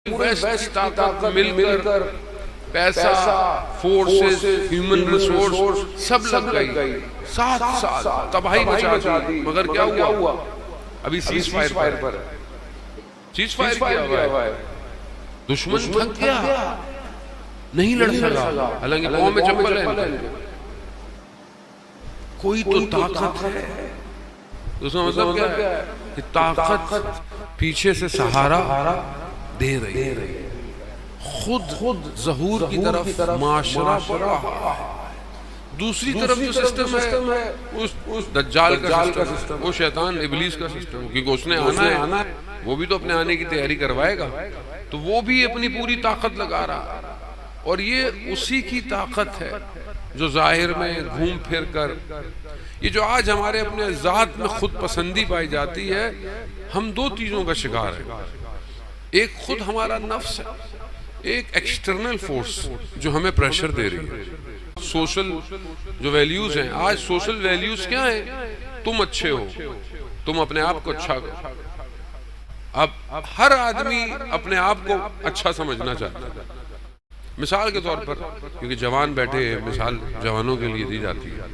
Waste کی طاقت مل کر پیسہ، فورسز، ہیومن ریسورس سب لگ گئی، 7 سال تباہی مچا دی، مگر کیا ہوا؟ ابھی سیز فائر پر سیز فائر کیا ہوا ہے، دشمن تھک گیا، نہیں لڑ سکا، حالانکہ قوم میں چپل ہے، کوئی تو طاقت ہے۔ اس کا مطلب کیا ہے کہ طاقت پیچھے سے سہارا دے رہی ہے، خود ظہور کی طرف معاشرہ بڑھ رہا ہے۔ دوسری طرف جو سسٹم ہے اس دجال کا سسٹم، وہ شیطان ابلیس کا سسٹم، کیونکہ اس نے آنا ہے، وہ بھی تو اپنے آنے کی تیاری کروائے گا، تو وہ بھی اپنی پوری طاقت لگا رہا ہے، اور یہ اسی کی طاقت ہے جو ظاہر میں گھوم پھر کر، یہ جو آج ہمارے اپنے ذات میں خود پسندی پائی جاتی ہے، ہم دو چیزوں کا شکار ہیں، ایک خود ہمارا نفس ہے، ایک ایکسٹرنل فورس جو ہمیں پریشر دے رہی ہے۔ سوشل جو ویلیوز ہیں، آج سوشل ویلیوز کیا ہیں؟ تم اچھے ہو، تم اپنے آپ کو اچھا کرو۔ اب ہر آدمی اپنے آپ کو اچھا سمجھنا چاہتا ہے۔ مثال کے طور پر، کیونکہ جوان بیٹھے ہیں، مثال جوانوں کے لیے دی جاتی ہے،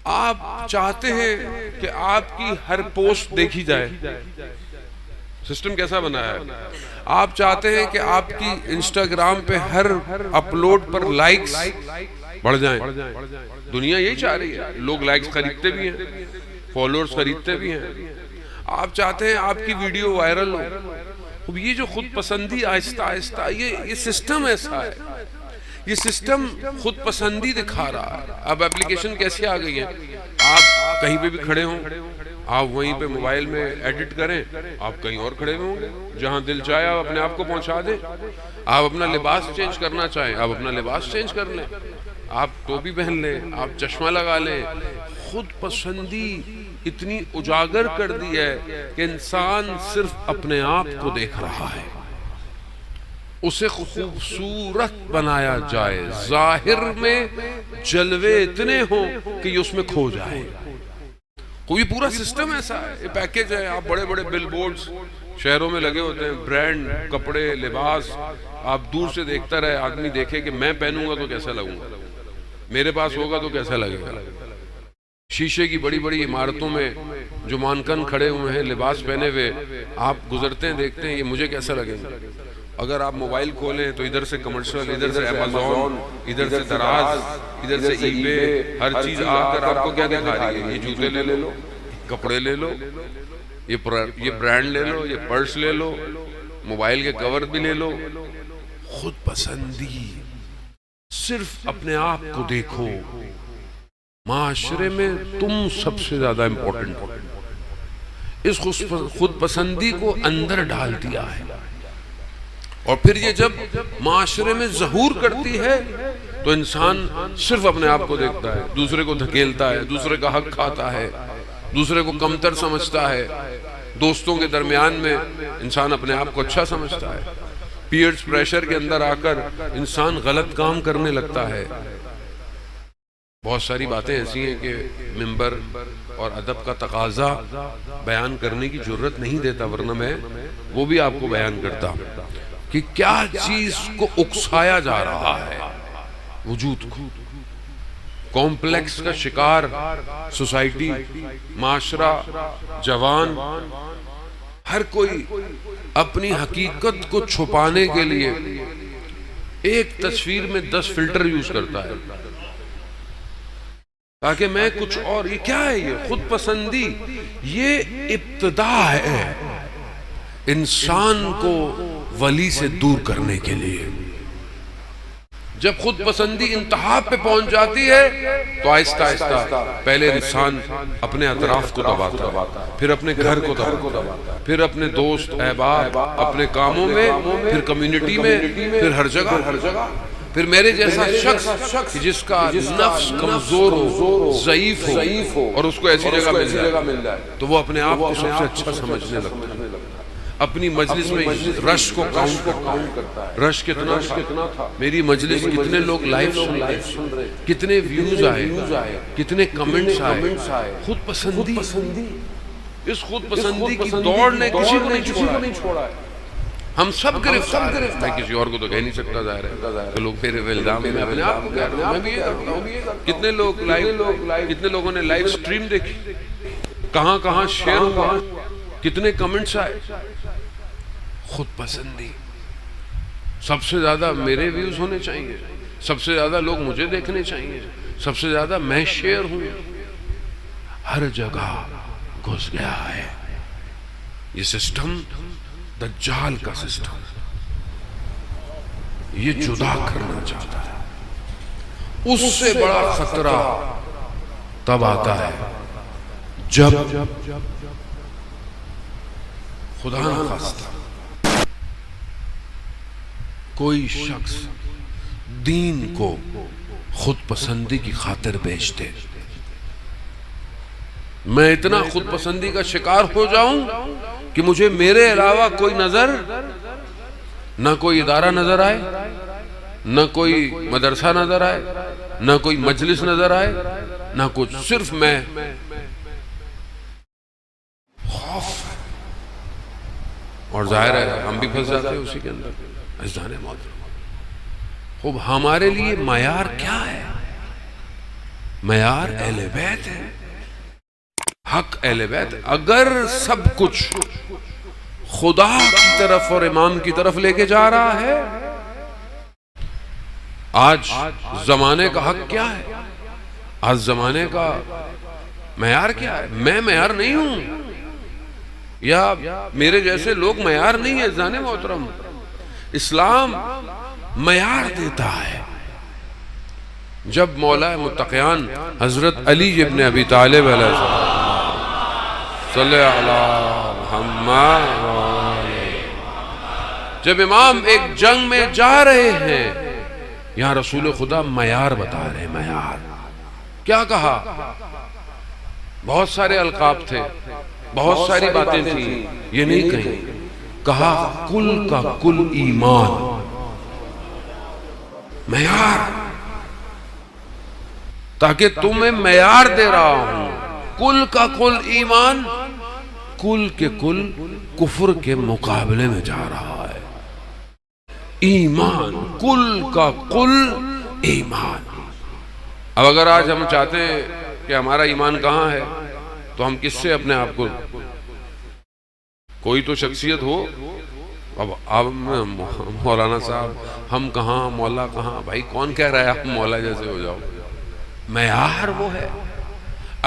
آپ چاہتے ہیں کہ آپ کی ہر پوسٹ دیکھی جائے، سسٹم کیسا بنا ہے؟ آپ چاہتے ہیں کہ آپ کی انسٹاگرام پہ ہر اپلوڈ پر لائکس بڑھ جائیں، دنیا یہی چاہ رہی ہے، لوگ لائکس خریدتے بھی ہیں، فالوورز خریدتے بھی ہیں، آپ چاہتے ہیں آپ کی ویڈیو وائرل ہو۔ اب یہ جو خود پسندی آہستہ آہستہ، یہ سسٹم ایسا ہے، یہ سسٹم خود پسندی دکھا رہا ہے۔ اب اپلیکیشن کیسی آ گئی ہے، آپ کہیں پہ بھی کھڑے ہوں، آپ وہیں پہ موبائل میں ایڈٹ کریں، آپ کہیں اور کھڑے ہوں گے، جہاں دل چاہے آپ اپنے آپ کو پہنچا دیں۔ آپ اپنا لباس چینج کرنا چاہیں، آپ اپنا لباس چینج کر لیں، آپ ٹوپی پہن لیں، آپ چشمہ لگا لیں۔ خود پسندی اتنی اجاگر کر دی ہے کہ انسان صرف اپنے آپ کو دیکھ رہا ہے، اسے خوبصورت بنایا جائے، ظاہر میں جلوے اتنے ہوں کہ یہ اس میں کھو جائے۔ کوئی پورا سسٹم ایسا ہے، یہ پیکیج ہے۔ آپ بڑے بڑے بل بورڈز شہروں میں لگے ہوتے ہیں، برانڈ، کپڑے، لباس، آپ دور سے دیکھتا رہے، آدمی دیکھے کہ میں پہنوں گا تو کیسا لگوں گا، میرے پاس ہوگا تو کیسا لگے گا۔ شیشے کی بڑی بڑی عمارتوں میں جو مانکن کھڑے ہوئے ہیں لباس پہنے ہوئے، آپ گزرتے ہیں دیکھتے ہیں یہ مجھے کیسا لگے گا۔ اگر آپ موبائل کھولیں تو ادھر سے کمرشل، ادھر سے ایمیزون، ادھر سے دراز، ادھر سے ای بے، ہر چیز آ کر آپ کو کیا دکھا رہی ہے؟ یہ جوتے لے لو، کپڑے لے لو، یہ برانڈ لے لو، یہ پرس لے لو، موبائل کے کور بھی لے لو۔ خود پسندی، صرف اپنے آپ کو دیکھو۔ معاشرے میں تم سب سے زیادہ امپورٹنٹ ہو، اس خود پسندی کو اندر ڈال دیا ہے، اور پھر یہ جب معاشرے میں ظہور کرتی ہے تو انسان صرف اپنے آپ کو دیکھتا ہے، دوسرے کو دھکیلتا ہے، دوسرے کا حق کھاتا ہے، دوسرے کو کمتر سمجھتا ہے، دوستوں کے درمیان میں انسان اپنے آپ کو اچھا سمجھتا ہے، پیئرز پریشر کے اندر آ کر انسان غلط کام کرنے لگتا ہے۔ بہت ساری باتیں ایسی ہیں کہ منبر اور ادب کا تقاضا بیان کرنے کی جرت نہیں دیتا، ورنہ میں وہ بھی آپ کو بیان کرتا کہ کیا چیز کو اکسایا جا رہا ہے، وجود کو۔ کمپلیکس کا شکار سوسائٹی، معاشرہ، جوان، ہر کوئی اپنی حقیقت کو چھپانے کے لیے ایک تصویر میں 10 فلٹر یوز کرتا ہے تاکہ میں کچھ اور۔ یہ کیا ہے؟ یہ خود پسندی، یہ ابتدا ہے انسان کو ولی سے دور کرنے کے لیے۔ جب خود پسندی انتہا پہ پہنچ جاتی ہے تو آہستہ آہستہ پہلے انسان اپنے اطراف کو دباتا ہے، پھر اپنے گھر کو دباتا ہے، پھر اپنے دوست احباب، اپنے کاموں میں، پھر کمیونٹی میں، پھر ہر جگہ، پھر میرے جیسا شخص جس کا نفس کمزور ہو، ضعیف ہو، اور اس کو ایسی جگہ مل جائے تو وہ اپنے آپ کو سب سے اچھا سمجھنے لگتا ہے۔ اپنی مجلس میں رش کو کاؤنٹ کرتا ہے، رش کتنا تھا، میری مجلس کتنے لوگ لائیو سن رہے، کتنے ویوز آئے، کتنے کمنٹس آئے۔ خود پسندی، اس خود پسندی کی دوڑ نے کسی کو نہیں چھوڑا ہے۔ ہم سب گرفتار ہیں. میں کسی اور کو تو کہہ نہیں سکتا ظاہر ہے کہ لوگ میرے الزام میں اپنے آپ کو کہہ رہا ہوں. میں بھی یہ کرتا ہوں. کتنے لوگ کتنے لوگوں نے لائیو سٹریم دیکھی, کہاں کہاں شیئر ہوا, کتنے کمنٹس آئے. خود پسندی. سب سے زیادہ میرے ویوز ہونے چاہیے, سب سے زیادہ لوگ مجھے دیکھنے چاہیے, سب سے زیادہ میں شیئر ہوں. ہر جگہ گھس گیا ہے یہ سسٹم, دجال کا سسٹم. یہ جدا کرنا چاہتا ہے. اس سے بڑا خطرہ تب آتا ہے جب خدا نخواستہ کوئی شخص دین کو خود پسندی کی خاطر بیچ دے. میں اتنا خود پسندی کا شکار ہو جاؤں کہ مجھے میرے علاوہ کوئی نظر, نہ کوئی ادارہ نظر آئے, نہ کوئی مدرسہ نظر آئے, نہ کوئی مجلس نظر آئے, نہ کچھ, صرف میں. خوف. اور ظاہر ہے ہم بھی پھنس جاتے ہیں اسی کے اندر. عزیزان محترم, خوب ہمارے لیے معیار کیا ہے؟ معیار اہل بیت ہے, حق اہل بیت. اگر سب کچھ خدا کی طرف اور امام کی طرف لے کے جا رہا ہے, آج زمانے کا حق کیا ہے؟ آج زمانے کا معیار کیا ہے؟ میں معیار نہیں ہوں, یا میرے جیسے لوگ معیار نہیں ہیں. عزیزان محترم, اسلام معیار دیتا ہے. جب مولا متقیان حضرت علی ابن ابی طالب علیہ السلام صلی اللہ محمد, جب امام ایک جنگ میں جا رہے ہیں, یہاں رسول خدا معیار بتا رہے ہیں. معیار کیا کہا؟ بہت سارے القاب تھے, بہت ساری باتیں تھیں, یہ نہیں کہیں. کہا کل کا کل ایمان. معیار, تاکہ تمہیں معیار دے رہا ہوں. کل کا کل ایمان, کل کے کل کفر کے مقابلے میں جا رہا ہے. ایمان, کل کا کل ایمان. اب اگر آج ہم چاہتے ہیں کہ ہمارا ایمان کہاں ہے, تو ہم کس سے اپنے آپ کو, کوئی تو شخصیت ہو. اب مولانا صاحب ہم کہاں, مولا کہاں؟ بھائی کون کہہ رہا ہے آپ مولا جیسے ہو جاؤ؟ معیار وہ ہے.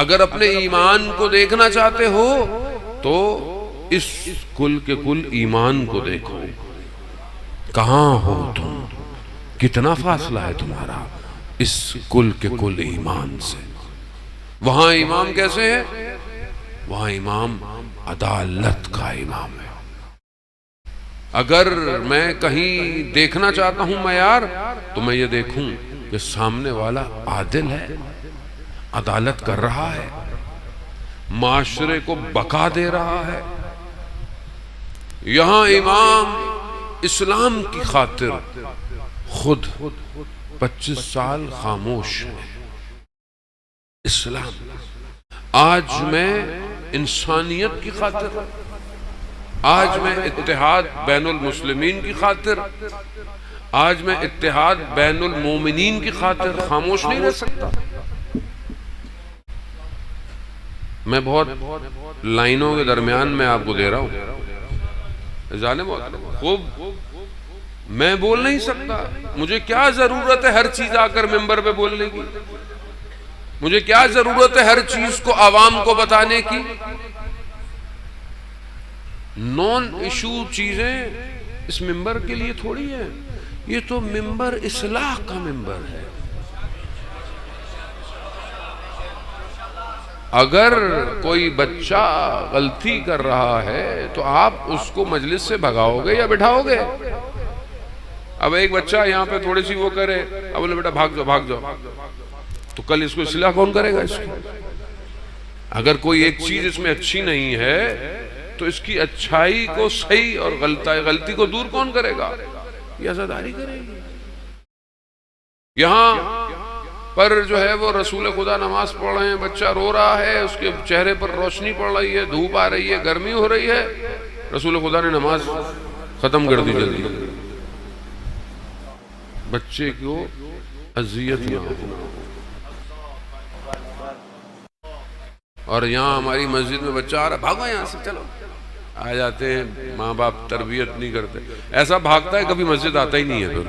اگر اپنے ایمان کو دیکھنا چاہتے ہو تو اس کل کے کل ایمان کو دیکھو. کہاں ہو تم؟ کتنا فاصلہ ہے تمہارا اس کل کے کل ایمان سے؟ وہاں امام کیسے ہے؟ وہاں امام عدالت کا امام ہے. اگر میں کہیں دیکھنا چاہتا ہوں معیار, تو میں یہ دیکھوں کہ سامنے والا عادل ہے, عدالت کر رہا ہے, معاشرے کو بقا دے رہا ہے. یہاں امام اسلام کی خاطر خود 25 سال خاموش ہے. اسلام. آج میں انسانیت کی خاطر, آج میں اتحاد بین المسلمین کی خاطر, آج میں اتحاد بین المومنین کی خاطر خاموش نہیں رہ سکتا. میں بہت لائنوں کے درمیان میں آپ کو دے رہا ہوں. جانے خوب میں بول نہیں سکتا. مجھے کیا ضرورت ہے ہر چیز آ کر ممبر پہ بولنے کی؟ مجھے کیا ضرورت ہے ہر چیز کو عوام کو بتانے کی؟ نون ایشو چیزیں اس ممبر کے لیے تھوڑی ہیں. یہ تو ممبر اصلاح کا ممبر ہے. اگر کوئی بچہ غلطی کر رہا ہے تو آپ اس کو مجلس سے بھگاؤ گے یا بٹھاؤ گے؟ اب ایک بچہ یہاں پہ تھوڑی سی وہ کرے, اب بولے بیٹا بھاگ جاؤ بھاگ جاؤ, تو کل اس کو اصلاح کون کرے گا اس کو؟ اگر کوئی ایک چیز اس میں اچھی نہیں ہے تو اس کی اچھائی کو صحیح اور غلطی کو دور کون کرے گا؟ یہ عزاداری کرے گی. یہاں پر جو ہے وہ رسول خدا نماز پڑھ رہے ہیں, بچہ رو رہا ہے, اس کے چہرے پر روشنی پڑ رہی ہے, دھوپ آ رہی ہے, گرمی ہو رہی ہے, رسول خدا نے نماز ختم کر دی جلدی، بچے کو اذیت نہ ہو۔ اور یہاں ہماری مسجد میں بچہ آ رہا، بھاگو یہاں سے، چلو، آ جاتے ہیں، ماں باپ تربیت نہیں کرتے، ایسا بھاگتا ہے کبھی مسجد آتا ہی نہیں ہے۔ پھر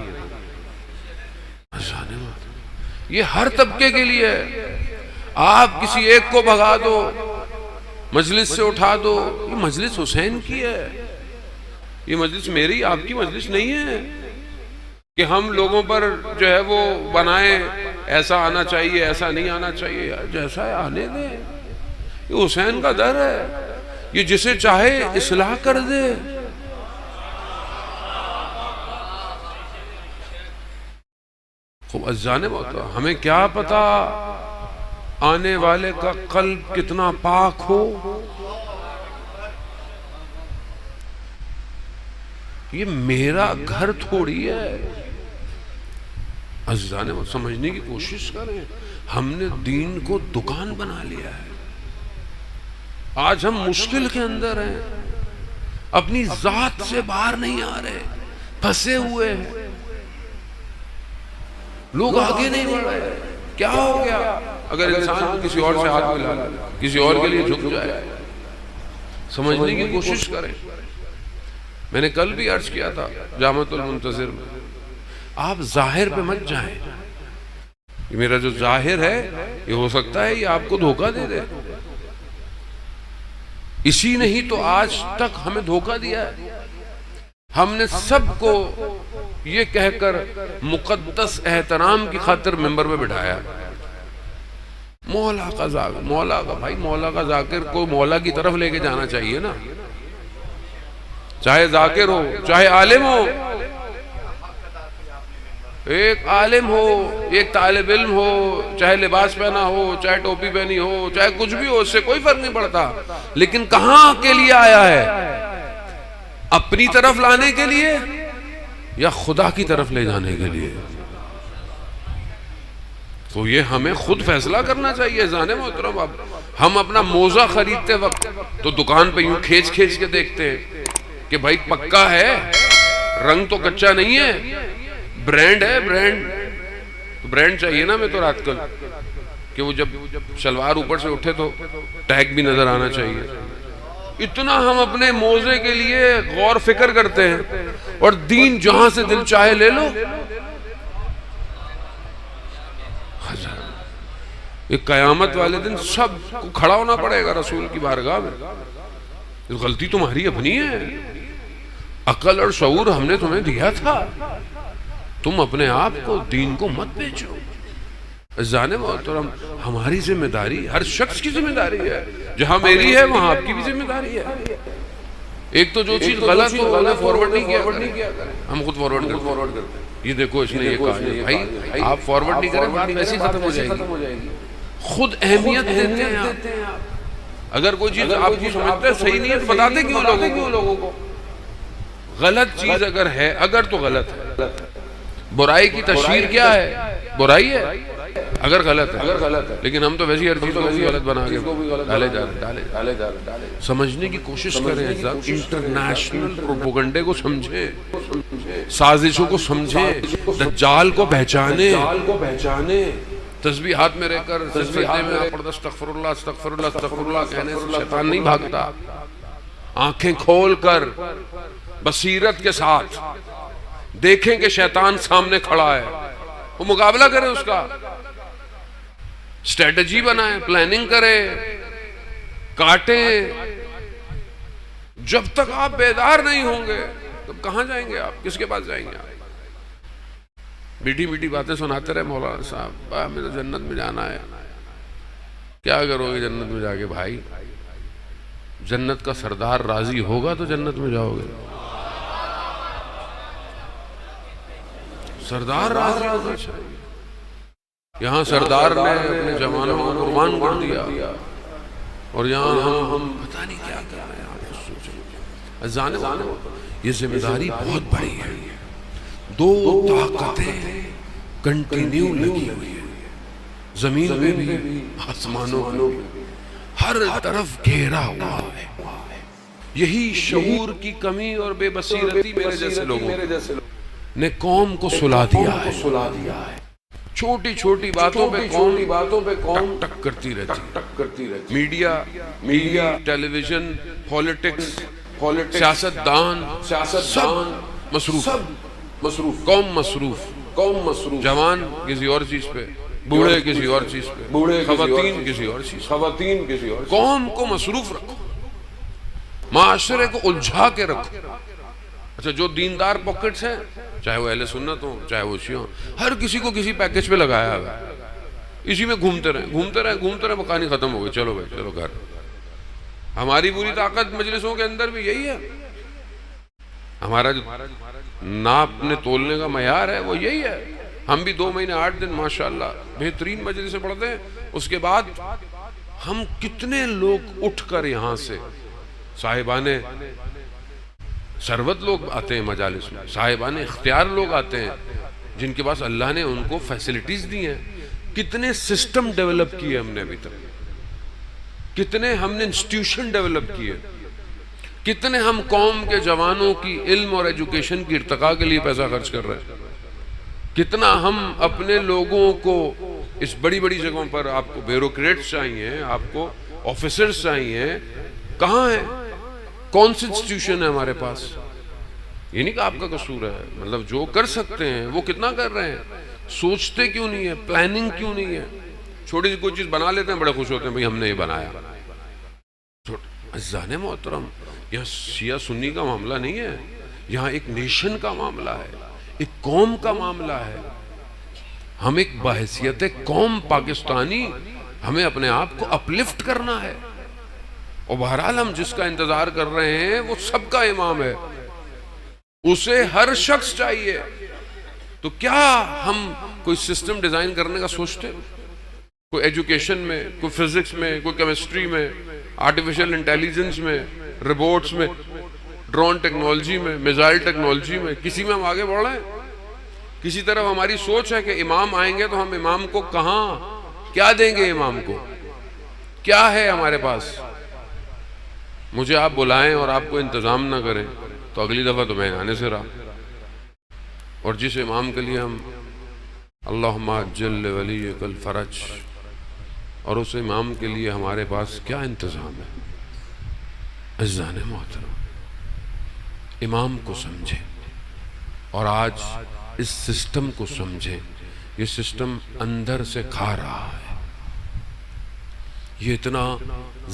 یہ ہر طبقے کے لیے ہے، آپ کسی ایک کو بھگا دو، مجلس سے اٹھا دو، یہ مجلس حسین کی ہے، یہ مجلس میری آپ کی مجلس نہیں ہے کہ ہم لوگوں پر جو ہے وہ بنائیں ایسا آنا چاہیے ایسا نہیں آنا چاہیے، جیسا ہے آنے دیں، یہ حسین کا در ہے، یہ جسے چاہے اصلاح کر دے۔ خوب عزیزان محترم، ہمیں کیا پتا آنے والے کا قلب کتنا پاک ہو، یہ میرا گھر تھوڑی ہے۔ عزیزان محترم سمجھنے کی کوشش کریں، ہم نے دین کو دکان بنا لیا ہے، آج ہم مشکل کے اندر ہیں، اپنی ذات سے باہر نہیں آ رہے، پھنسے ہوئے ہیں، لوگ آگے نہیں بڑھ رہے، کیا ہو گیا؟ اگر انسان کسی اور سے ہاتھ ملا لے، کسی اور کے لیے جھک جائے، سمجھنے کی کوشش کریں۔ میں نے کل بھی عرض کیا تھا جامعۃ المنتظر میں، آپ ظاہر پہ مت جائیں، یہ میرا جو ظاہر ہے یہ ہو سکتا ہے یہ آپ کو دھوکہ دے دے، اسی نہیں تو آج تک ہمیں دھوکہ دیا ہے، ہم نے سب کو یہ کہہ کر مقدس احترام کی خاطر ممبر پہ بٹھایا، مولا کا ذاکر، مولا کا بھائی، مولا کا ذاکر کو مولا کی طرف لے کے جانا چاہیے نا، چاہے ذاکر ہو چاہے عالم ہو، ایک عالم ہو ایک طالب علم ہو، چاہے لباس پہنا ہو چاہے ٹوپی پہنی ہو چاہے کچھ بھی ہو، اس سے کوئی فرق نہیں پڑتا، لیکن کہاں کے لیے آیا ہے؟ اپنی طرف لانے کے لیے یا خدا کی طرف لے جانے کے لیے؟ تو یہ ہمیں خود فیصلہ کرنا چاہیے۔ جانے محترم، اب ہم اپنا موزہ خریدتے وقت تو دکان پہ یوں کھینچ کھینچ کے دیکھتے ہیں کہ بھائی پکا ہے، رنگ تو کچا نہیں ہے، برینڈ ہے، برینڈ چاہیے نا۔ میں تو رات کل کہ وہ جب شلوار اوپر سے اٹھے تو ٹیگ بھی نظر آنا چاہیے، اتنا ہم اپنے موزے کے لیے غور فکر کرتے ہیں، اور دین جہاں سے دل چاہے لے لو۔ ایک قیامت والے دن سب کو کھڑا ہونا پڑے گا رسول کی بارگاہ میں، غلطی تمہاری اپنی ہے، عقل اور شعور ہم نے تمہیں دیا تھا، تم اپنے آپ کو دین کو مت بیچو۔ جانے محترم، ہماری ذمہ داری، ہر شخص کی ذمہ داری ہے، جہاں میری ہے وہاں آپ کی بھی ذمہ داری ہے۔ ایک تو جو چیز غلط ہو انہیں فارورڈ نہیں کیا کریں، ہم خود فارورڈ کرتے ہیں، یہ دیکھو اس نے یہ کہا ہے، بھائی آپ فارورڈ نہیں کریں بات ویسی ختم ہو جائے گی۔ خود اہمیت دیتے ہیں آپ، اگر کوئی چیز آپ کو سمجھتے ہیں صحیح نہیں ہے تو بتاتے کیوں لوگوں کو؟ غلط چیز اگر ہے، اگر تو غلط ہے، برائی کی تشہیر کیا ہے؟ برائی ہے اگر غلط ہے، لیکن ہم تو ویسی ہر چیز کو بھی غلط بنا کے ڈالے جا رہے۔ سمجھنے کی کوشش کریں، انٹرنیشنل پروپیگنڈے کو سمجھیں، سازشوں کو سمجھیں، دجال کو پہچانے، تسبیح ہاتھ میں رہ کر سجدے میں پڑھتا استغفر اللہ استغفر اللہ استغفر اللہ کہنے سے شیطان نہیں بھاگتا، آنکھیں کھول کر بصیرت کے ساتھ دیکھیں کہ شیطان سامنے کھڑا ہے، وہ مقابلہ کرے، اس کا اسٹریٹجی بنائیں، پلاننگ کرے، کاٹیں۔ جب تک آپ بیدار نہیں ہوں گے تو کہاں جائیں گے آپ؟ کس کے پاس جائیں گے آپ؟ میٹھی باتیں سناتے رہے مولانا صاحب، ہمیں تو جنت میں جانا ہے، کیا کرو گے جنت میں جا کے؟ بھائی جنت کا سردار راضی ہوگا تو جنت میں جاؤ گے، سردار راضی ہونا چاہیے۔ یہاں سردار نے اپنے جوانوں کو قربان کر دیا، اور یہاں ہم پتہ نہیں کیا کر رہے ہیں۔ جانے یہ ذمہ داری بہت بڑی ہے، دو طاقتیں کنٹینیو لگی ہوئی ہیں، زمین پہ بھی آسمانوں پہ بھی، ہر طرف گھیرا ہوا ہے، یہی شعور کی کمی اور بے بصیرتی میرے جیسے لوگوں نے قوم کو سلا دیا ہے. چھوٹی چھوٹی باتوں پہ قوم ٹک کرتی رہتی. میڈیا ٹیلی ویژن پالیٹکس سیاست دان سب مصروف. قوم مصروف. جوان کسی اور چیز پہ، بوڑھے کسی اور چیز پہ، خواتین کسی اور چیز. قوم کو مصروف رکھو، معاشرے کو الجھا کے رکھو. اچھا جو دیندار پاکٹس ہیں، چاہے وہ اہل سنت ہوں چاہے وہ شیعہ ہوں، ہر کسی کو کسی پیکج پہ لگایا ہوا ہے. اسی میں گھومتے رہے کہانی ختم ہو گئی، چلو بھائی چلو گھر. ہماری پوری طاقت مجلسوں کے اندر بھی یہی ہے. ہمارا جو ناپ نے تولنے کا معیار ہے وہ یہی ہے. ہم بھی 2 مہینے 8 دن ماشاءاللہ بہترین مجلسیں پڑھتے ہیں. اس کے بعد ہم کتنے لوگ اٹھ کر یہاں سے صاحبان ثروت لوگ آتے ہیں مجالس میں، صاحبان اختیار لوگ آتے ہیں جن کے پاس اللہ نے ان کو فیسلٹیز دی ہیں. کتنے سسٹم ڈیولپ کیے ہم نے ابھی تک، کتنے ہم نے انسٹیٹیوشن ڈیولپ کیے، کتنے ہم قوم کے جوانوں کی علم اور ایجوکیشن کی ارتقاء کے لیے پیسہ خرچ کر رہے ہیں. کتنا ہم اپنے لوگوں کو اس بڑی بڑی جگہوں پر، آپ کو بیوروکریٹس چاہیے، آپ کو آفیسرز چاہیے، کہاں ہیں؟ کون سی انسٹیٹیوشن ہے ہمارے پاس؟ یہ نہیں کہ آپ کا قصور ہے، مطلب جو کر سکتے ہیں وہ کتنا کر رہے ہیں. سوچتے کیوں نہیں ہے؟ پلاننگ کیوں نہیں ہے؟ چھوٹی سی کوئی چیز بنا لیتے ہیں، بڑے خوش ہوتے ہیں بھئی ہم نے یہ بنایا. عزیزان محترم، یہاں شیعہ سنی کا معاملہ نہیں ہے، یہاں ایک نیشن کا معاملہ ہے، ایک قوم کا معاملہ ہے. ہم ایک بحیثیت قوم پاکستانی، ہمیں اپنے آپ کو اپلفٹ کرنا ہے. اور بہرحال ہم جس کا انتظار کر رہے ہیں وہ سب کا امام ہے، اسے ہر شخص چاہیے. تو کیا ہم کوئی سسٹم ڈیزائن کرنے کا سوچتے؟ کوئی ایجوکیشن میں، کوئی فزکس میں، کوئی کیمسٹری میں، آرٹیفیشل انٹیلیجنس میں، روبوٹس میں، ڈرون ٹیکنالوجی میں، میزائل ٹیکنالوجی میں، کسی میں ہم آگے بڑھ رہے ہیں؟ کسی طرف ہماری سوچ ہے کہ امام آئیں گے تو ہم امام کو کہاں کیا دیں گے؟ امام کو کیا ہے ہمارے پاس؟ مجھے آپ بلائیں اور آپ کو انتظام نہ کریں تو اگلی دفعہ تو میں آنے سے رہا. اور جس امام کے لیے ہم اللہم عجل ولیک الفرج، اور اس امام کے لیے ہمارے پاس کیا انتظام ہے؟ عزیزان محترم، امام کو سمجھیں اور آج اس سسٹم کو سمجھیں. یہ سسٹم اندر سے کھا رہا ہے، یہ اتنا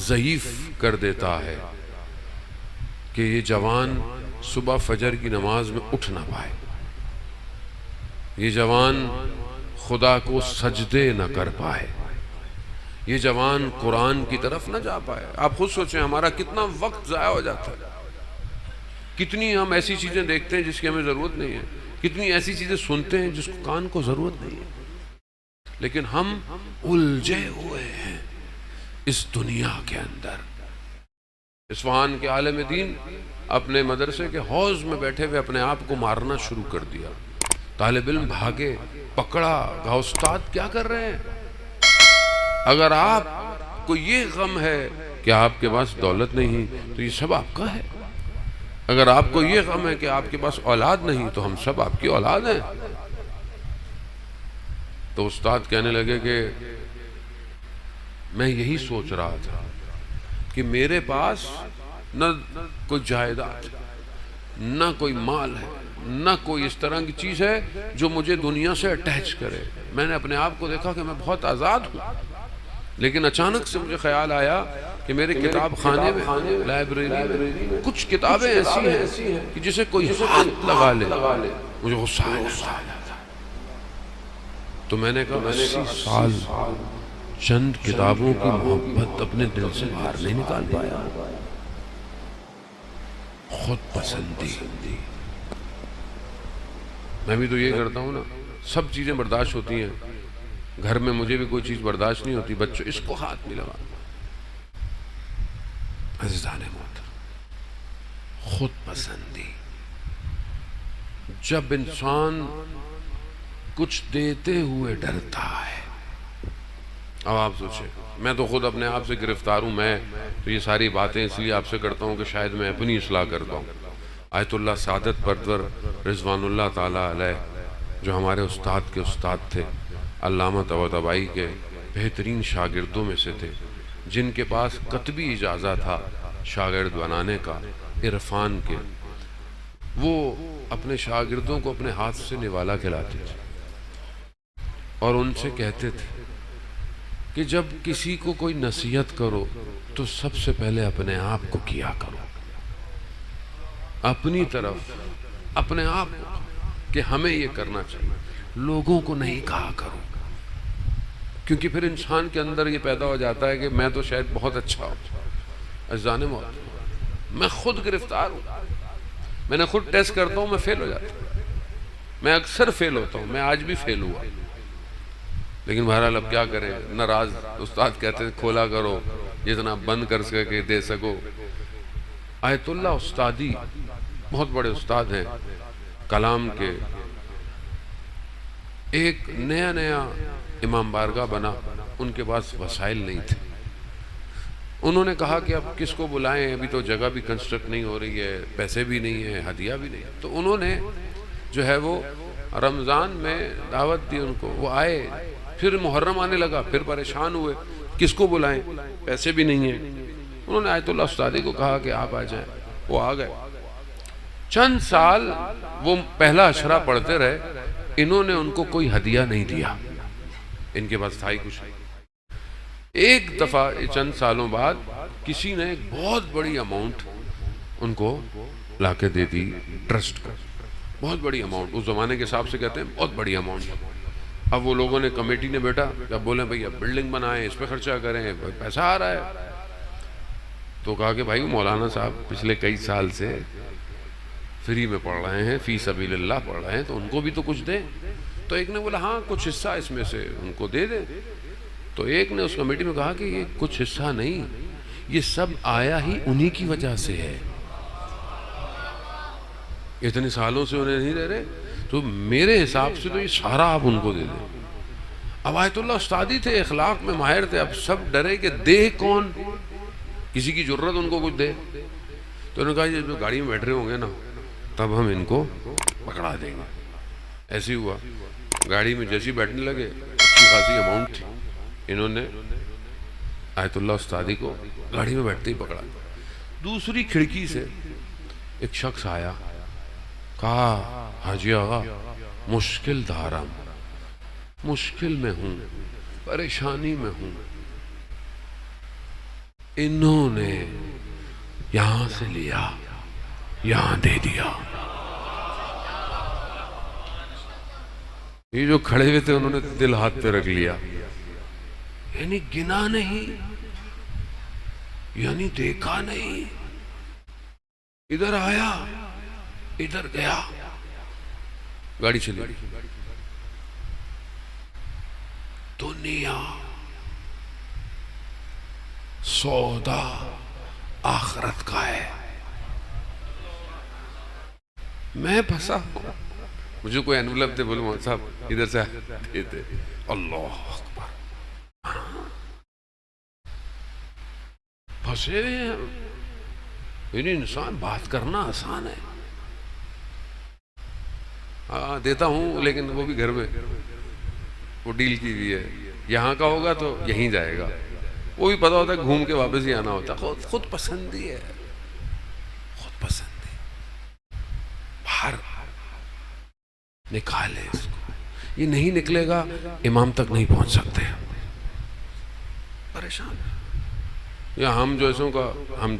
ضعیف کر دیتا ہے کہ یہ جوان صبح فجر کی نماز میں اٹھ نہ پائے، یہ جوان خدا کو سجدے نہ کر پائے، یہ جوان قرآن کی طرف نہ جا پائے. آپ خود سوچیں ہمارا کتنا وقت ضائع ہو جاتا ہے، کتنی ہم ایسی چیزیں دیکھتے ہیں جس کی ہمیں ضرورت نہیں ہے، کتنی ایسی چیزیں سنتے ہیں جس کو کان کو ضرورت نہیں ہے. لیکن ہم الجھے ہوئے ہیں اس دنیا کے اندر. اصفہان کے عالم دین اپنے مدرسے کے حوض میں بیٹھے ہوئے اپنے آپ کو مارنا شروع کر دیا. طالب علم بھاگے، پکڑا، کہا استاد کیا کر رہے ہیں؟ اگر آپ کو یہ غم ہے کہ آپ کے پاس دولت نہیں تو یہ سب آپ کا ہے. اگر آپ کو یہ غم ہے کہ آپ کے پاس اولاد نہیں تو ہم سب آپ کی اولاد ہیں. تو استاد کہنے لگے کہ میں یہی سوچ رہا تھا کہ میرے پاس نہ کوئی جائیداد، نہ کوئی مال ہے، نہ کوئی اس طرح کی چیز ہے جو مجھے دنیا سے اٹیچ کرے. میں نے اپنے آپ کو دیکھا کہ میں بہت آزاد ہوں، لیکن اچانک سے مجھے خیال آیا کہ میرے کتاب خانے میں، لائبریری میں کچھ کتابیں ایسی ہیں کہ جسے کوئی ہاتھ لگا لے مجھے غصہ آ جاتا ہے. تو میں نے کہا 80 سال چند کتابوں کی محبت اپنے دل سے باہر نہیں نکال پایا. خود پسندی. میں بھی تو یہ کرتا ہوں نا، سب چیزیں برداشت ہوتی ہیں، گھر میں مجھے بھی کوئی چیز برداشت نہیں ہوتی، بچوں اس کو ہاتھ نہیں لگا. عزیزان محترم، خود پسندی. جب انسان کچھ دیتے ہوئے ڈرتا ہے، اب آپ سوچیں، میں تو خود اپنے آپ سے گرفتار ہوں، میں تو یہ ساری باتیں اس لیے آپ سے کرتا ہوں کہ شاید میں اپنی اصلاح کر پاؤں۔ آیت اللہ سعادت پرور رضوان اللہ تعالیٰ علیہ، جو ہمارے استاد کے استاد تھے، علامہ طباطبائی کے بہترین شاگردوں میں سے تھے، جن کے پاس کتبی اجازت تھا شاگرد بنانے کا، عرفان کے، وہ اپنے شاگردوں کو اپنے ہاتھ سے نوالا کھلاتے تھے اور ان سے کہتے تھے کہ جب کسی کو کوئی نصیحت کرو تو سب سے پہلے اپنے آپ کو کیا کرو، اپنی طرف اپنے آپ کو، کہ ہمیں یہ کرنا چاہیے، لوگوں کو نہیں کہا کرو، کیونکہ پھر انسان کے اندر یہ پیدا ہو جاتا ہے کہ میں تو شاید بہت اچھا ہوں۔ عزیزان موت، میں خود گرفتار ہوں، میں نے خود ٹیسٹ کرتا ہوں، میں فیل ہو جاتا ہوں، میں اکثر فیل ہوتا ہوں، میں آج بھی فیل ہوا، لیکن بہرحال اب کیا کریں، ناراض استاد کہتے ہیں کھولا کرو جتنا بند کر سکے دے سکو۔ آیت اللہ استادی بہت بڑے استاد ہیں کلام کے، ایک نیا امام بارگاہ بنا، ان کے پاس وسائل نہیں تھے، انہوں نے کہا کہ اب کس کو بلائیں، ابھی تو جگہ بھی کنسٹرکٹ نہیں ہو رہی ہے، پیسے بھی نہیں ہیں، ہدیہ بھی نہیں ہے، تو انہوں نے جو ہے وہ رمضان میں دعوت دی ان کو، وہ آئے، پھر محرم آنے لگا، پھر پریشان ہوئے کس کو بلائیں، پیسے بھی نہیں ہیں، انہوں نے آیت اللہ استادی کو کہا کہ آپ آ جائیں، وہ آ گئے، چند سال وہ پہلا اشرا پڑھتے رہے، انہوں نے ان کو کوئی ہدیہ نہیں دیا، ان کے پاس تھا ہی کچھ نہیں۔ ایک دفعہ چند سالوں بعد کسی نے ایک بہت بڑی اماؤنٹ ان کو لا کے دے دی ٹرسٹ کو، بہت بڑی اماؤنٹ، اس زمانے کے حساب سے کہتے ہیں بہت بڑی اماؤنٹ۔ اب وہ لوگوں نے کمیٹی نے بیٹا جب بولیں بھئی اب بلڈنگ بنائیں، اس پہ خرچہ کریں، پیسہ آ رہا ہے، تو کہا کہ بھائی مولانا صاحب پچھلے کئی سال سے فری میں پڑھ رہے ہیں، فی سبیل اللہ پڑھ رہے ہیں، تو ان کو بھی تو کچھ دیں۔ تو ایک نے بولا ہاں کچھ حصہ اس میں سے ان کو دے دیں، تو ایک نے اس کمیٹی میں کہا کہ یہ کچھ حصہ نہیں، یہ سب آیا ہی انہی کی وجہ سے ہے، اتنے سالوں سے انہیں نہیں دے رہے، تو میرے حساب سے تو یہ سارا آپ ان کو دے دیں۔ اب آیت اللہ استادی تھے، اخلاق میں ماہر تھے، اب سب ڈرے کہ دے کون، کسی کی ضرورت ان کو کچھ دے، تو انہوں نے کہا یہ جو گاڑی میں بیٹھ رہے ہوں گے نا تب ہم ان کو پکڑا دیں گے۔ ایسے ہی ہوا، گاڑی میں جیسے بیٹھنے لگے، اچھی خاصی اماؤنٹ تھی، انہوں نے آیت اللہ استادی کو گاڑی میں بیٹھتے ہی پکڑا۔ دوسری کھڑکی سے ایک شخص آیا، کہا حاجی آقا مشکل دھارا، مشکل میں ہوں، پریشانی میں ہوں، انہوں نے یہاں سے لیا یہاں دے دیا۔ یہ جو کھڑے ہوئے تھے انہوں نے دل ہاتھ پہ رکھ لیا، یعنی گنا نہیں، یعنی دیکھا نہیں، ادھر آیا ادھر گیا، گاڑی چلی۔ دنیا سودا آخرت کا ہے، میں پھنسا ہوں، مجھے کوئی انویلپ دے، بولوں صاحب ادھر سے دیتے، اللہ اکبر، پھنسے ہوئے ہیں، یعنی انسان بات کرنا آسان ہے، ہاں دیتا ہوں لیکن وہ بھی گھر میں، وہ ڈیل کی ہوئی ہے، یہاں کا ہوگا تو یہیں جائے گا، وہ بھی پتا ہوتا ہے گھوم کے واپس ہی آنا ہوتا ہے، خود پسندی ہے، خود پسندی، باہر نکالے اس کو، یہ نہیں نکلے گا امام تک نہیں پہنچ سکتے، پریشان۔ یا ہم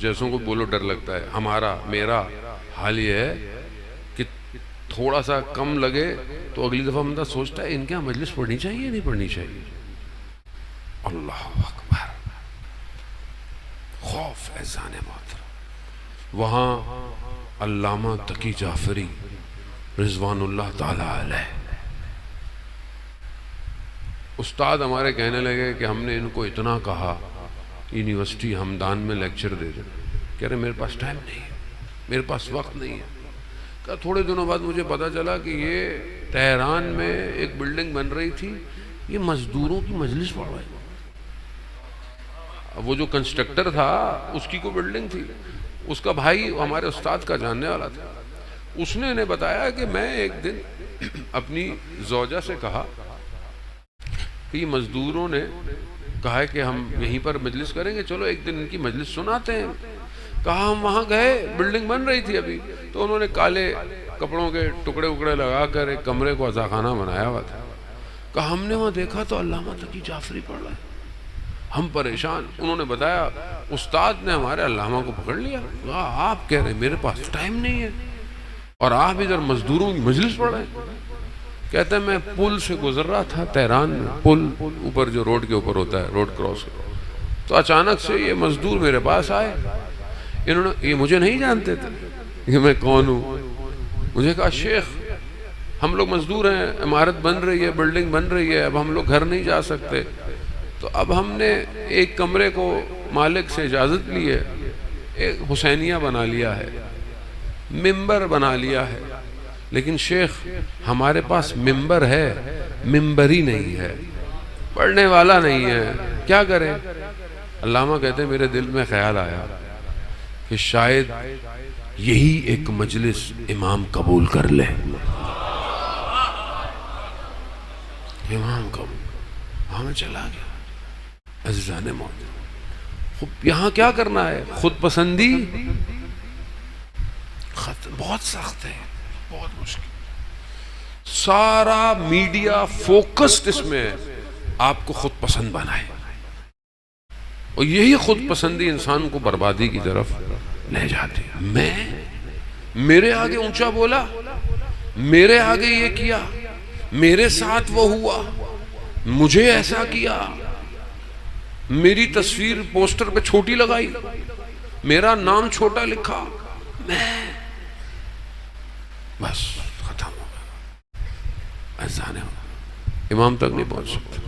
جیسوں کو بولو ڈر لگتا ہے، ہمارا میرا حال یہ ہے کہ تھوڑا سا کم لگے تو اگلی دفعہ بندہ سوچتا ہے ان کے یہاں مجلس پڑھنی چاہیے یا نہیں پڑھنی چاہیے، اللہ اکبر، خوف ہے ذان محترم۔ وہاں علامہ تقی جعفری رضوان اللہ تعالی علیہ استاد ہمارے کہنے لگے کہ ہم نے ان کو اتنا کہا یونیورسٹی ہمدان میں لیکچر دے دیں، کہہ رہے میرے پاس ٹائم نہیں ہے، میرے پاس وقت نہیں ہے۔ کہا تھوڑے دنوں بعد مجھے پتا چلا کہ یہ تہران میں ایک بلڈنگ بن رہی تھی، یہ مزدوروں کی مجلس پڑھ رہے ہیں، وہ جو کنسٹرکٹر تھا اس کی کوئی بلڈنگ تھی، اس کا بھائی ہمارے استاد کا جاننے والا تھا. اس نے انہیں بتایا کہ میں ایک دن اپنی زوجہ سے کہا کہ یہ مزدوروں نے کہا ہے کہ ہم یہیں پر مجلس کریں گے، چلو ایک دن ان کی مجلس سناتے ہیں. کہا ہم وہاں گئے، بلڈنگ بن رہی تھی ابھی، تو انہوں نے کالے کپڑوں کے ٹکڑے اکڑے لگا کر ایک کمرے کو عزاخانہ بنایا ہوا تھا. کہا ہم نے وہاں دیکھا تو علامہ تقی جعفری پڑھ رہا ہے، ہم پریشان. انہوں نے بتایا استاد نے ہمارے علامہ کو پکڑ لیا. کہا آپ کہہ رہے ہیں میرے پاس ٹائم نہیں ہے اور آپ ادھر مزدوروں کی مجلس پڑھ رہے ہیں. کہتے ہیں میں پل سے گزر رہا تھا تہران میں، پل اوپر جو روڈ کے اوپر ہوتا ہے، روڈ کراس، تو اچانک سے یہ مزدور میرے پاس آئے. انہوں نے، یہ مجھے نہیں جانتے تھے کہ میں کون ہوں. مجھے کہا شیخ ہم لوگ مزدور ہیں، عمارت بن رہی ہے، بلڈنگ بن رہی ہے، اب ہم لوگ گھر نہیں جا سکتے، تو اب ہم نے ایک کمرے کو مالک سے اجازت لی ہے، ایک حسینیہ بنا لیا ہے، ممبر بنا لیا ہے، لیکن شیخ ہمارے پاس ممبر ہے، ممبر ہی نہیں ہے، پڑھنے والا نہیں ہے، کیا کریں؟ علامہ کہتے ہیں میرے دل میں خیال آیا کہ شاید یہی ایک مجلس امام قبول کر لے. امام قبول، ہمیں چلا گیا. عزیزان موت، یہاں کیا کرنا ہے؟ خود پسندی بہت سخت ہے، بہت مشکل. سارا میڈیا فوکسڈ اس میں ہے آپ کو خود پسند بنائے، اور یہی خود پسندی انسان کو بربادی کی طرف لے جاتی ہے. میرے آگے اونچا بولا، میرے آگے یہ کیا، میرے ساتھ وہ ہوا، مجھے ایسا کیا، میری تصویر پوسٹر پہ چھوٹی لگائی، میرا نام چھوٹا لکھا، میں بس ختم ہو گیا. ایسانے ہو امام تک نہیں پہنچ سکتے.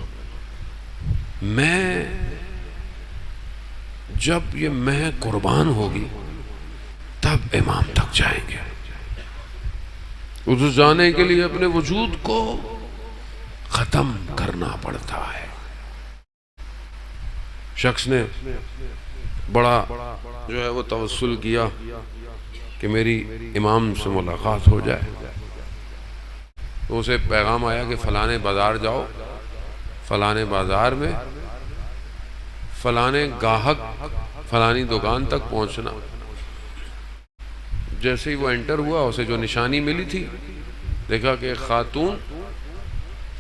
میں جب یہ میں قربان ہوگی تب امام تک جائیں گے. اس جانے کے لیے اپنے وجود کو ختم کرنا پڑتا ہے. شخص نے بڑا جو ہے وہ توسل کیا کہ میری امام سے ملاقات ہو جائے، تو اسے پیغام آیا کہ فلانے بازار جاؤ، فلانے بازار میں فلانے گاہک فلانی دکان تک پہنچنا. جیسے ہی وہ انٹر ہوا، اسے جو نشانی ملی تھی، دیکھا کہ ایک خاتون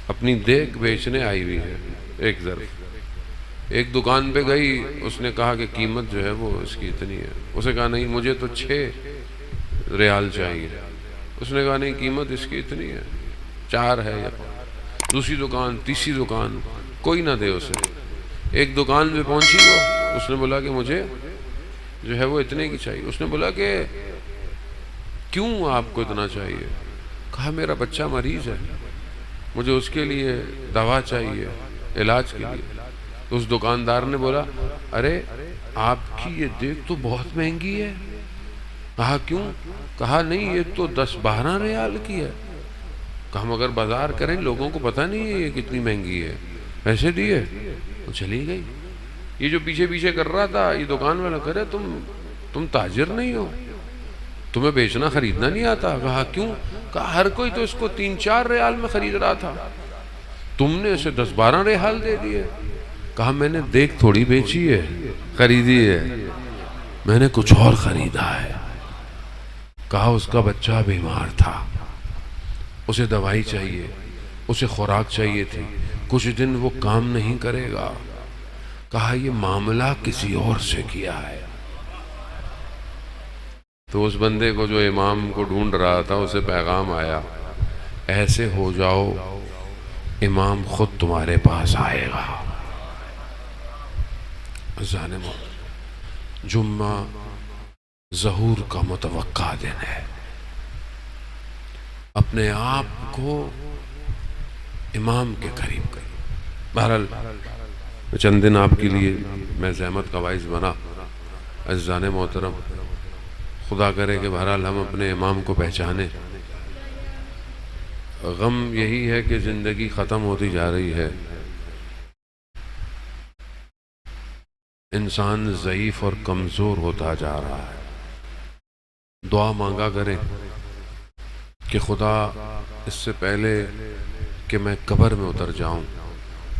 اپنی دیگ بیچنے آئی ہوئی ہے. ایک ظرف ایک دکان پہ گئی، اس نے کہا کہ قیمت جو ہے وہ اس کی اتنی ہے. اسے کہا نہیں مجھے تو 6 ریال چاہیے. اس نے کہا نہیں قیمت اس کی اتنی ہے، 4 ہے. یا دوسری دکان، تیسری دکان، کوئی نہ دے اسے. ایک دکان پہ پہنچی وہ، اس نے بولا کہ مجھے جو ہے وہ اتنے کی چاہیے. اس نے بولا کہ کیوں آپ کو اتنا چاہیے؟ کہا میرا بچہ مریض ہے، مجھے اس کے لیے دوا چاہیے، علاج کے لیے. تو اس دکاندار نے بولا ارے آپ کی یہ دیگ تو بہت مہنگی ہے. کہا کیوں؟ کہا نہیں یہ تو 10-12 ریال کی ہے. کہا ہم اگر بازار کریں لوگوں کو پتہ نہیں ہے یہ کتنی مہنگی ہے. پیسے دیے، وہ چلی گئی. یہ جو پیچھے پیچھے کر رہا تھا یہ دکان والا کرے تم تاجر نہیں ہو، تمہیں بیچنا خریدنا نہیں آتا. کہا کیوں؟ کہا ہر کوئی تو اس کو 3-4 ریال میں خرید رہا تھا، تم نے اسے 10-12 ریال دے دیے. کہا میں نے دیکھ تھوڑی بیچی ہے، خریدی ہے، میں نے کچھ اور خریدا ہے. کہا اس کا بچہ بیمار تھا، اسے دوائی چاہیے، اسے خوراک چاہیے تھی، کچھ دن وہ کام نہیں کرے گا. کہا یہ معاملہ کسی اور سے کیا ہے. تو اس بندے کو جو امام کو ڈھونڈ رہا تھا اسے پیغام آیا ایسے ہو جاؤ امام خود تمہارے پاس آئے گا. جمعہ ظہور کا متوقع دن ہے. اپنے آپ کو امام کے قریب کریں. بہرحال چند دن آپ کے لیے میں زحمت کا باعث بنا. عزیزان محترم، خدا کرے کہ بہرحال ہم اپنے امام کو پہچانیں. غم یہی ہے کہ زندگی ختم ہوتی جا رہی ہے. انسان ضعیف اور کمزور ہوتا جا رہا ہے. دعا مانگا کریں کہ خدا اس سے پہلے کہ میں قبر میں اتر جاؤں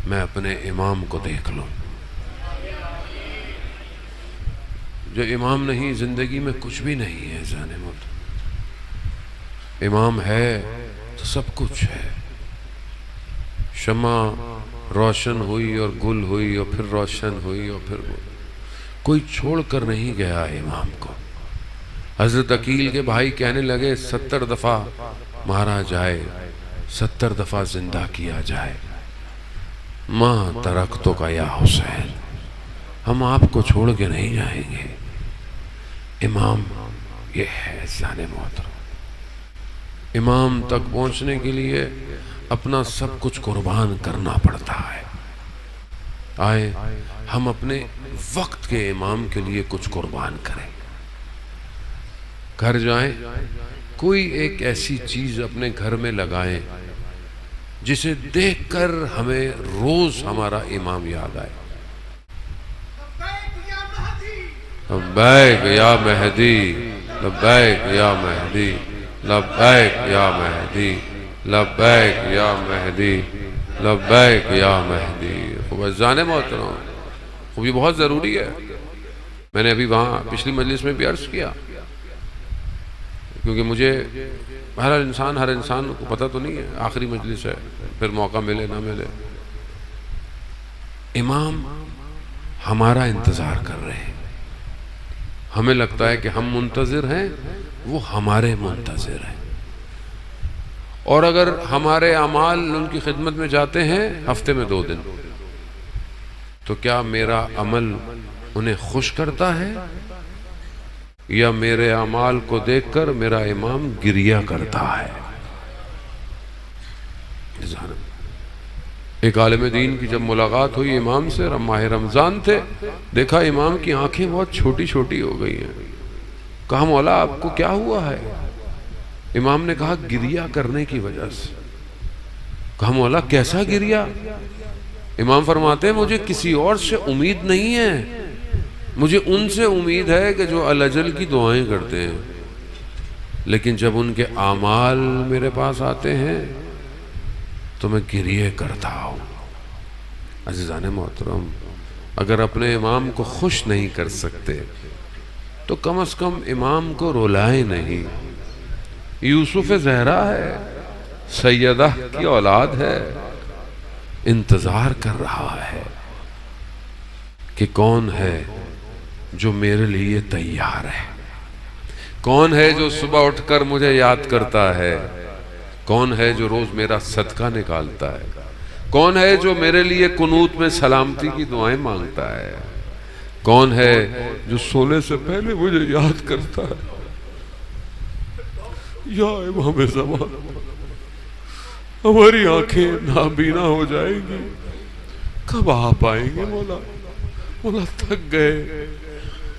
میں اپنے امام کو دیکھ لوں. جو امام نہیں زندگی میں کچھ بھی نہیں ہے. ظالمت امام ہے تو سب کچھ ہے. شمع روشن ہوئی اور گل ہوئی اور پھر روشن ہوئی اور پھر گل. کوئی چھوڑ کر نہیں گیا امام کو. حضرت عقیل کے بھائی کہنے لگے 70 دفعہ مارا جائے 70 دفعہ زندہ کیا جائے ماں ترکتو کا یا حسین، ہم آپ کو چھوڑ کے نہیں جائیں گے. امام یہ ہے جان محترم. امام تک پہنچنے کے لیے اپنا سب کچھ قربان کرنا پڑتا ہے. آئے ہم اپنے وقت کے امام کے لیے کچھ قربان کریں. گھر جائیں کوئی ایک ایسی چیز اپنے گھر میں لگائیں جسے دیکھ کر ہمیں روز ہمارا امام یاد آئے. لبیک یا مہدی لبیک یا مہدی لبیک یا مہدی لبیک یا مہدی لبیک یا مہدی. خوب جان محترم خوب یہ بہت ضروری ہے. میں نے ابھی وہاں پچھلی مجلس میں بھی عرض کیا کیونکہ مجھے ہر انسان کو پتہ تو نہیں ہے. آخری مجلس ہے پھر موقع ملے نہ ملے. امام ہمارا انتظار کر رہے ہیں. ہمیں لگتا ہے کہ ہم منتظر ہیں وہ ہمارے منتظر ہیں. اور اگر ہمارے اعمال ان کی خدمت میں جاتے ہیں ہفتے میں 2 دن تو کیا میرا عمل انہیں خوش کرتا ہے یا میرے اعمال کو دیکھ کر میرا امام گریہ کرتا ہے؟ ایک عالم دین کی جب ملاقات ہوئی امام سے، ماہ رمضان تھے، دیکھا امام کی آنکھیں بہت چھوٹی چھوٹی ہو گئی ہیں. کہا مولا آپ کو کیا ہوا ہے؟ امام نے کہا گریہ کرنے کی وجہ سے. کہا مولا کیسا گریہ؟ امام فرماتے ہیں مجھے کسی اور سے امید نہیں ہے، مجھے ان سے امید ہے کہ جو الاجل کی دعائیں کرتے ہیں، لیکن جب ان کے اعمال میرے پاس آتے ہیں تو میں گریہ کرتا ہوں. عزیزان محترم اگر اپنے امام کو خوش نہیں کر سکتے تو کم از کم امام کو رلائیں نہیں. یوسف زہرا ہے، سیدہ کی اولاد ہے، انتظار کر رہا ہے کہ کون ہے جو میرے لیے تیار ہے، کون ہے جو صبح اٹھ کر مجھے یاد کرتا ہے، کون ہے جو روز میرا صدقہ نکالتا ہے، کون ہے جو میرے لیے قنوت میں سلامتی کی دعائیں مانگتا ہے، کون ہے جو سونے سے پہلے مجھے یاد کرتا ہے. یا امام زمان ہماری آنکھیں نابینا ہو جائیں گی، کب آپ آئیں گے مولا؟ مولا تھک گئے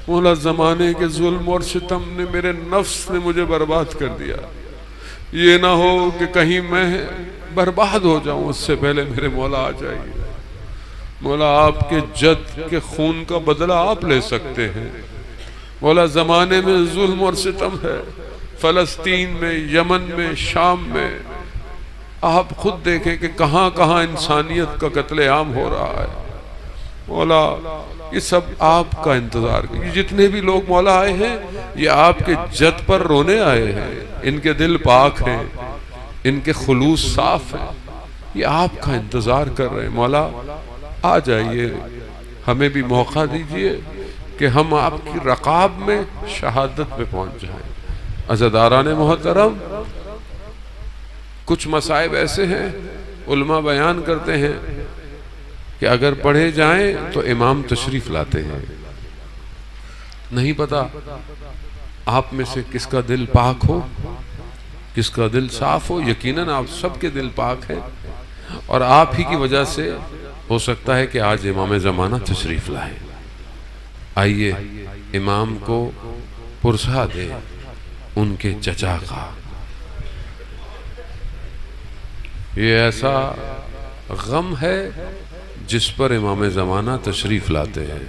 مولا، زمانے کے ظلم اور ستم نے میرے نفس نے مجھے برباد کر دیا. یہ نہ ہو کہ کہیں میں برباد ہو جاؤں اس سے پہلے میرے مولا آ جائیے. مولا آپ کے جد کے خون کا بدلہ آپ لے سکتے ہیں. مولا زمانے میں ظلم اور ستم ہے، فلسطین میں، یمن میں، شام میں. آپ خود دیکھیں کہ کہاں کہاں انسانیت کا قتل عام ہو رہا ہے. مولا یہ سب آپ کا انتظار کریں. جتنے بھی لوگ مولا آئے ہیں یہ آپ کے جد پر رونے آئے ہیں. ان کے دل پاک ہیں، ان کے خلوص صاف ہیں، یہ آپ کا انتظار کر رہے ہیں. مولا آ جائیے، ہمیں بھی موقع دیجئے کہ ہم آپ کی رقاب میں شہادت میں پہنچ جائیں. عزیزان محترم کچھ مصائب ایسے ہیں علماء بیان کرتے ہیں کہ اگر پڑھے جائیں تو امام تشریف لاتے ہیں. نہیں پتا آپ میں سے کس کا دل پاک ہو، کس کا دل صاف ہو. یقیناً آپ سب کے دل پاک ہیں اور آپ ہی کی وجہ سے ہو سکتا ہے کہ آج امام زمانہ تشریف لائیں. آئیے امام کو پرسا دے ان کے چچا کا. یہ ایسا غم ہے جس پر امام زمانہ تشریف لاتے ہیں.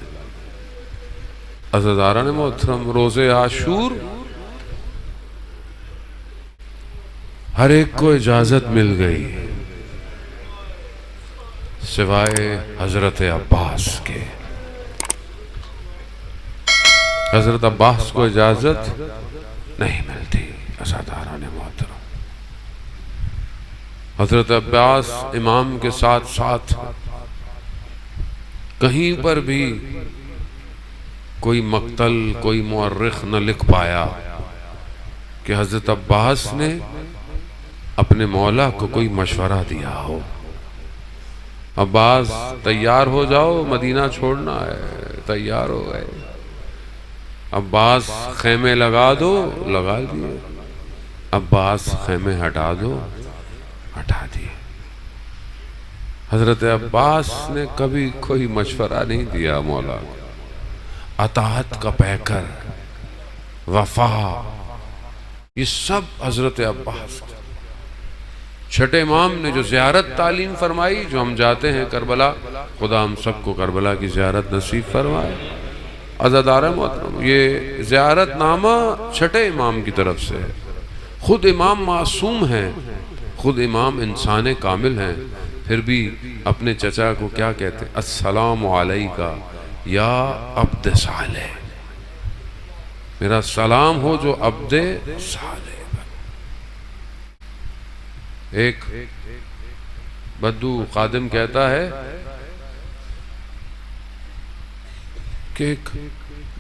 عزیزان محترم، روز عاشور ہر ایک کو اجازت مل گئی سوائے حضرت عباس کے۔ حضرت عباس کو اجازت نہیں ملتی عزیزان محترم۔ حضرت عباس امام کے ساتھ ساتھ کہیں پر بھی کوئی مقتل، کوئی مورخ نہ لکھ پایا کہ حضرت عباس نے اپنے مولا کو کوئی مشورہ دیا ہو، عباس تیار ہو جاؤ مدینہ چھوڑنا ہے، تیار ہو گئے۔ عباس خیمے لگا دو، لگا دیے۔ عباس خیمے ہٹا دو، ہٹا دیے۔ حضرت عباس نے کبھی کوئی مشورہ نہیں دیا مولا کو۔ اطاعت کا پیکر، وفا، یہ سب حضرت عباس۔ چھٹے امام نے جو زیارت تعلیم فرمائی، جو ہم جاتے ہیں کربلا، خدا ہم سب کو کربلا کی زیارت نصیب فرمائے۔ عزیزان محترم، یہ زیارت نامہ چھٹے امام کی طرف سے ہے۔ خود امام معصوم ہیں، خود امام انسان کامل ہیں، پھر بھی اپنے چچا کو کیا کہتے ہیں؟ السلام علیکہ یا عبد صالح، میرا سلام ہو جو عبد صالح۔ ایک بدو خادم کہتا ہے کہ ایک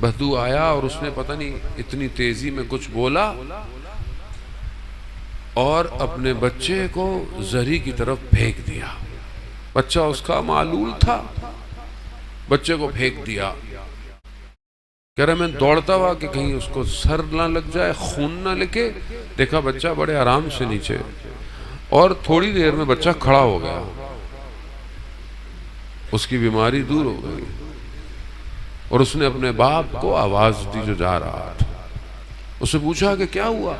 بدو آیا اور اس نے پتہ نہیں اتنی تیزی میں کچھ بولا اور اپنے بچے کو زری کی طرف پھینک دیا۔ بچہ اس کا معلول تھا، بچے کو پھینک دیا۔ کہہ رہا میں دوڑتا ہوا کہ کہیں اس کو سر نہ لگ جائے، خون نہ لگے۔ دیکھا بچہ بڑے آرام سے نیچے، اور تھوڑی دیر میں بچہ کھڑا ہو گیا، اس کی بیماری دور ہو گئی۔ اور اس نے اپنے باپ کو آواز دی جو جا رہا تھا، اس سے پوچھا کہ کیا ہوا؟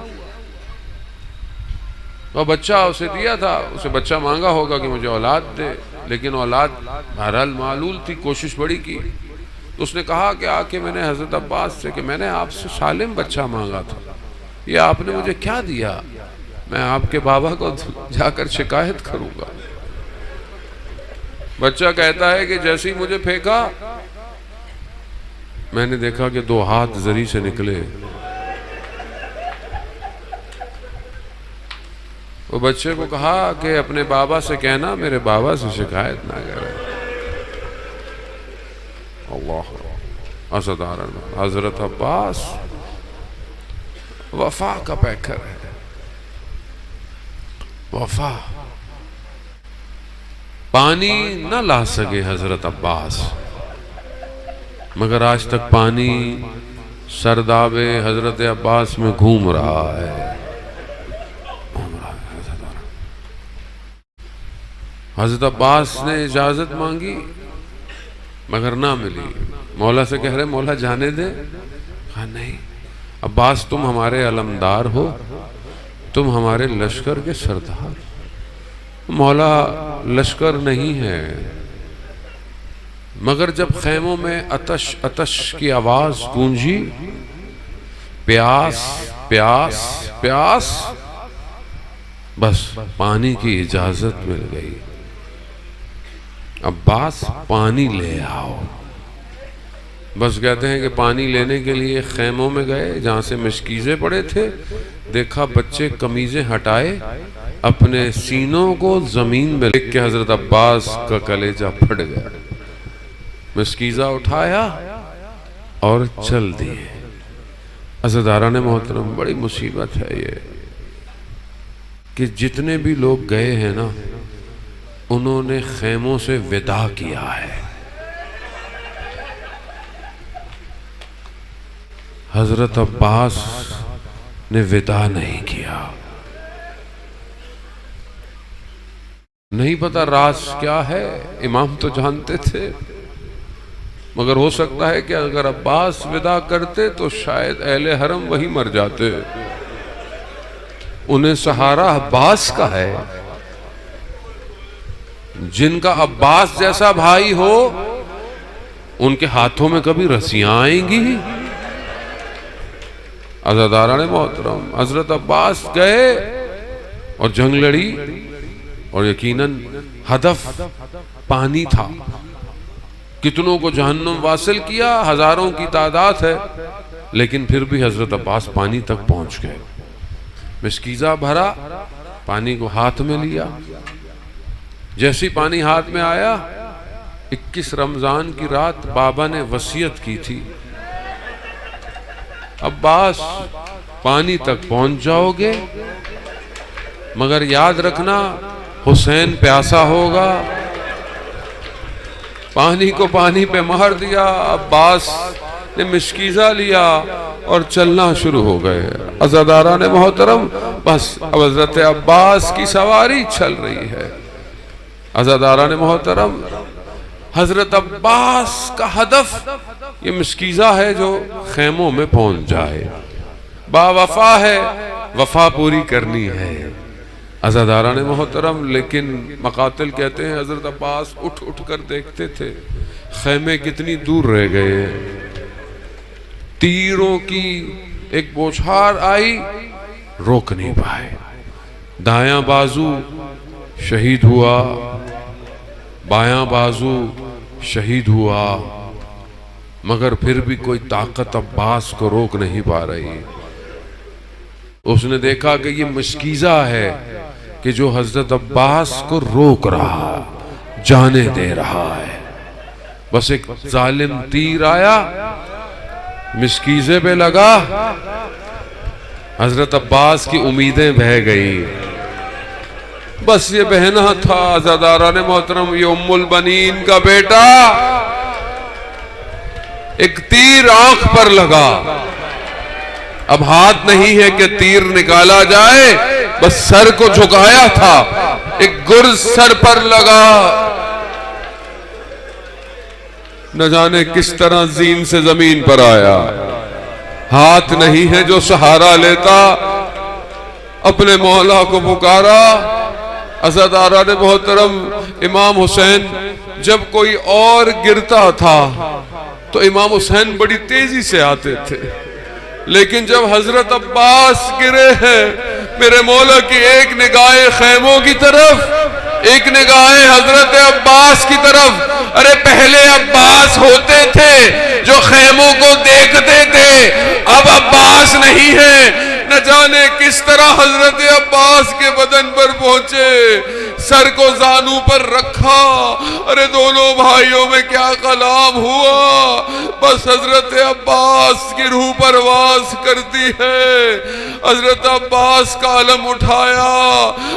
وہ بچہ اسے دیا تھا، اسے بچہ مانگا ہوگا کہ مجھے اولاد دے، لیکن اولاد بہرحال معلول تھی، کوشش بڑی کی۔ تو اس نے کہا کہ آ کے میں نے حضرت عباس سے کہ میں نے آپ سے سالم بچہ مانگا تھا، یہ آپ نے مجھے کیا دیا؟ میں آپ کے بابا کو جا کر شکایت کروں گا۔ بچہ کہتا ہے کہ جیسے ہی مجھے پھینکا، میں نے دیکھا کہ 2 ہاتھ زری سے نکلے۔ وہ بچے کو کہا کہ اپنے بابا سے کہنا میرے بابا سے شکایت نہ کرے۔ اللہ عزیزان، حضرت عباس وفا کا پیکر ہے، وفا۔ پانی نہ لا سکے حضرت عباس، مگر آج تک پانی سرداب حضرت عباس میں گھوم رہا ہے۔ حضرت عباس نے اجازت مانگی مگر نہ ملی۔ مولا سے کہہ رہے مولا جانے دے، کہا نہیں عباس تم ہمارے علمدار ہو، تم ہمارے لشکر کے سردار۔ مولا لشکر نہیں ہے، مگر جب خیموں میں آتش آتش کی آواز گونجی، پیاس پیاس پیاس، بس پانی کی اجازت مل گئی۔ عباس پانی لے آؤ۔ بس کہتے ہیں کہ پانی لینے کے لیے خیموں میں گئے جہاں سے مشکیزیں پڑے تھے، دیکھا بچے قمیضیں ہٹائے، اپنے سینوں کو زمین میں دیکھ کے حضرت عباس کا کلیجہ پھٹ گیا۔ مشکیزہ اٹھایا اور چل دیے۔ عزیزان محترم، بڑی مصیبت ہے یہ کہ جتنے بھی لوگ گئے ہیں نا، انہوں نے خیموں سے وداع کیا ہے۔ حضرت عباس نے وداع نہیں کیا۔ نہیں پتا راز کیا ہے، امام تو جانتے تھے، مگر ہو سکتا ہے کہ اگر عباس وداع کرتے تو شاید اہل حرم وہی مر جاتے۔ انہیں سہارا عباس کا ہے۔ جن کا عباس جیسا بھائی ہو ان کے ہاتھوں میں کبھی رسیاں آئیں گی؟ عزاداران محترم، حضرت عباس گئے اور جنگ لڑی، اور یقیناً ہدف پانی تھا، کتنوں کو جہنم واصل کیا، ہزاروں کی تعداد ہے، لیکن پھر بھی حضرت عباس پانی تک پہنچ گئے۔ مشکیزہ بھرا، پانی کو ہاتھ میں لیا، جیسی پانی ہاتھ میں آیا، 21 رمضان کی رات بابا نے وصیت کی تھی، عباس پانی تک پہنچ جاؤ گے، مگر یاد رکھنا حسین پیاسا ہوگا۔ پانی کو پانی پہ مہر دیا، عباس نے مشکیزہ لیا اور چلنا شروع ہو گئے۔ عزاداران محترم، بس اب حضرت عباس کی سواری چل رہی ہے۔ عزاداران محترم، حضرت عباس کا ہدف یہ مشکیزہ ہے جو خیموں میں پہنچ جائے، با وفا ہے، وفا پوری کرنی ہے۔ عزاداران محترم، لیکن مقاتل کہتے ہیں حضرت عباس اٹھ اٹھ کر دیکھتے تھے خیمے کتنی دور رہ گئے، تیروں کی ایک بوچھار آئی، روک نہیں پائے، دایاں بازو شہید ہوا، بایاں بازو شہید ہوا، مگر پھر بھی کوئی طاقت عباس کو روک نہیں پا رہی۔ اس نے دیکھا کہ یہ مشکیزہ ہے کہ جو حضرت عباس کو روک رہا، جانے دے رہا ہے۔ بس ایک ظالم تیر آیا، مشکیزے پہ لگا، حضرت عباس کی امیدیں بہہ گئی۔ بس یہ بہنا تھا عزاداران محترم، یہ ام البنین کا بیٹا، ایک تیر آنکھ پر لگا، اب ہاتھ نہیں ہے کہ تیر نکالا جائے، بس سر کو جھکایا تھا، ایک گرز سر پر لگا، نہ جانے کس طرح زین سے زمین پر آیا۔ ہاتھ نہیں ہے جو سہارا لیتا، اپنے مولا کو پکارا۔ عزاداران محترم، امام حسین جب کوئی اور گرتا تھا تو امام حسین بڑی تیزی سے آتے تھے، لیکن جب حضرت عباس گرے ہیں، میرے مولا کی ایک نگاہ خیموں کی طرف، ایک نگاہ حضرت عباس کی طرف۔ ارے پہلے عباس ہوتے تھے جو خیموں کو دیکھتے تھے، اب عباس نہیں ہے۔ نہ جانے کس طرح حضرت عباس کے بدن پر پہنچے، سر کو زانو پر رکھا، ارے دونوں بھائیوں میں کیا کلام ہوا، بس حضرت عباس کی روح پرواز کرتی ہے۔ حضرت عباس کا علم اٹھایا،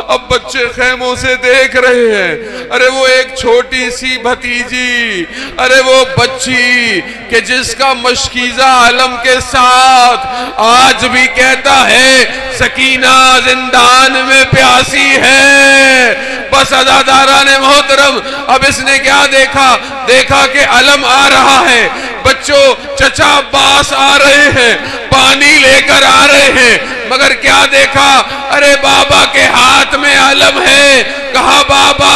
اب بچے خیموں سے دیکھ رہے ہیں، ارے وہ ایک چھوٹی سی بھتیجی، ارے وہ بچی کہ جس کا مشکیزہ علم کے ساتھ آج بھی کہتا ہے سکینہ زندان میں پیاسی ہے۔ بس عزاداران محترم، اب اس نے کیا دیکھا؟ دیکھا کہ علم آ رہا ہے، بچوں چچا عباس آ رہے ہیں، پانی لے کر آ رہے ہیں، مگر کیا دیکھا؟ ارے بابا کے ہاتھ میں علم ہے۔ کہا بابا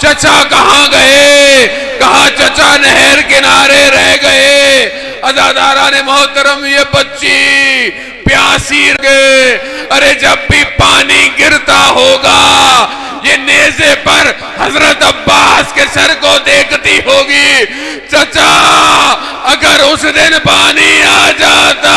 چچا کہاں گئے؟ کہا چچا نہر کنارے رہ گئے۔ عزاداران محترم، یہ بچی پیاسی گئے، ارے جب بھی پانی گرتا ہوگا یہ نیزے پر حضرت عباس کے سر کو دیکھتی ہوگی۔ چچا اگر اس دن پانی آ جاتا